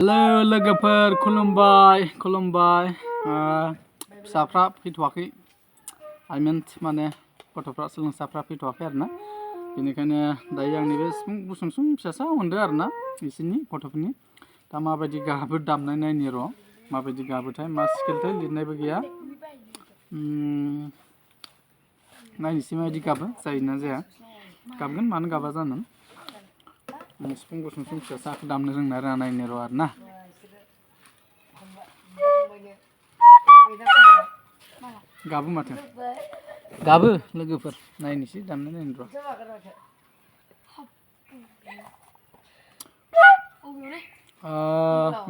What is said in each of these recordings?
Halo logoफोर खुलुमबाय फिसाफ्रा फैथ'वाखै माने गथ'फ्रा सोलोंसाफ्रा फैथ'वाखै आरोना बेनिखायनो दायो आंनि बे सिफुं गुसुं फिसासा होनदो आरोना बिसोरनि गथ'फोरनि दा माबायदि गाबो दामनाय नायनि र' माबायदि गाबोथाय मा स्केलथाय लिरनायबो गैया नायनोसै माबायदि गाबो जायोना जाया गाबगोन मानो गाबा जानो सिफुं गुसुं फिसासाखौ दामनो रोंना रोङा नायनो र' आरोना गाबो माथो गाबो लोगोफोर नायनोसै दामना नायनो र'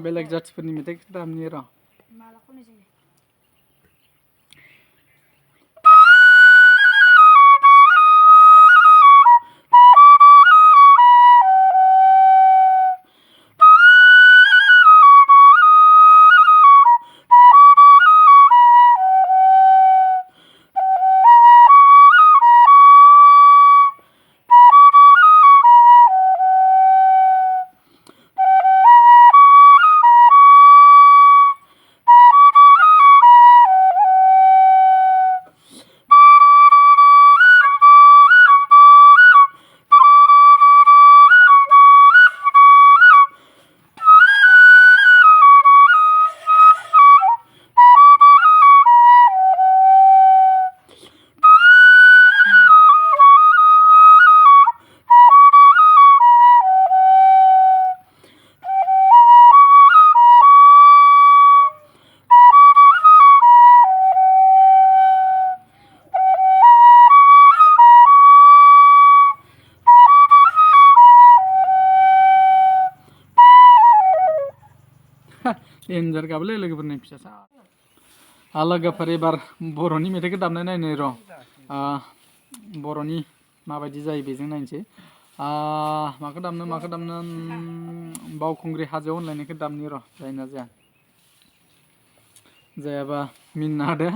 बेलेग जाथिफोरनि मेथाइखौ दामनि र' डेन्जार गाबोलै लोगोफोरनि फिसासा लोगोफोर एबार बर'नि मेथाइखौ दामनाय नायनो र' बर'नि माबायदि जायो बेजों नायनोसै माखौ दामनो बावखुंग्रि हाजोआव होनलायनायखौ दामनि र' जायोना जाया जायाबा मिनिनो हादो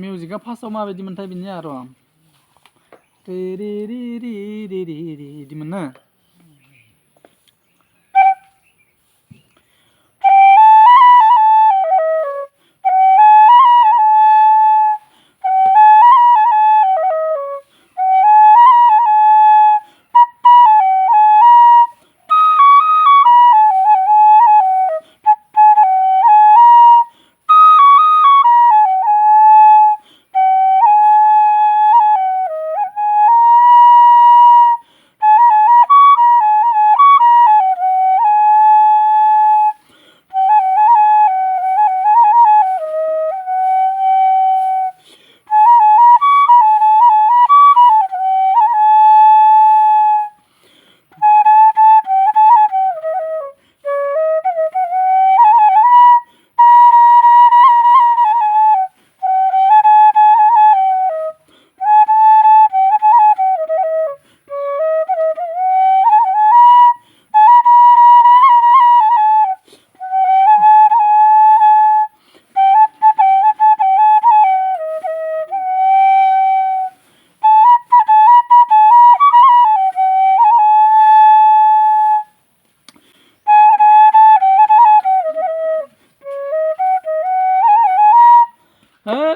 मिउजिकआ फार्स्टआव माबायदि मोनथाय बिनिया र' इदिमोन ना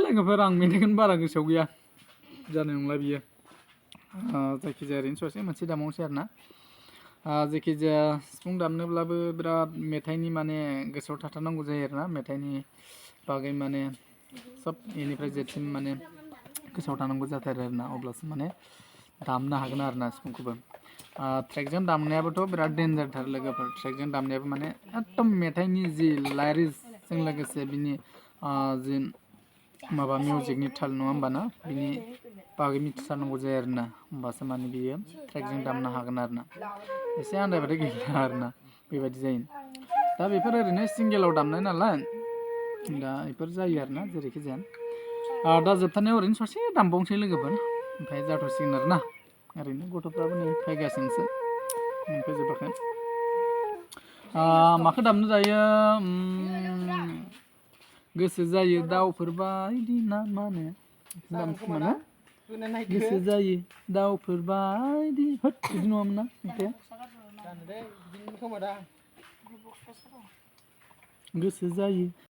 लोगोफोर आं मेथाइखौनो बारा गोसोआव गैया जानाय नंला बियो जायखिजाया ओरैनो ससे मोनसे दामावसै आरोना जायखिजाया सिफुं दामनोब्लाबो बिराद मेथाइनि माने गोसोआव थाथारनांगौ जायो आरोना मेथाइनि बागै माने सब एनिफ्राय जेसिम माने गोसोआव थानांगौ जाथारो आरोना अब्लासो माने दामनो हागोन आरोना सिफुंखौबो ट्रेकजों दामनायाबोथ' बिराद डेन्जारथार लोगोफोर ट्रेकजों दामनायाबो माने एकदम मेथाइनि जि लाइरिक्सजों लोगोसे बिनि जि माबा मिउजिकनि ताल नङा होमबा ना बिनि बागै मिथिथारनांगौ जायो आरोना होमबासो माने बियो ट्रेकजों दामनो हागोन आरोना एसे आन्दायबाथाय गैला आरोना बेबायदि जायो दा बेफोर ओरैनो सिंगेलाव दामनाय नालाय दा बेफोर जायो आरोना जेरैखि जाया दा जोबथारनायाव ओरैनो ससे दामबावनोसै लोगोफोर ओमफ्राय जाथ'सिगोन आरोना ओरैनो गथ'फ्राबो नै फैगासिनोसो मोनफैजोबाखै माखौ दामनो जायो गोसो जायो दाउफोर बायदि ना मा होनो दामखोमा ना गोसो जायो दाउफोर बायदि होद बिदि नङामोन ना गोसो जायो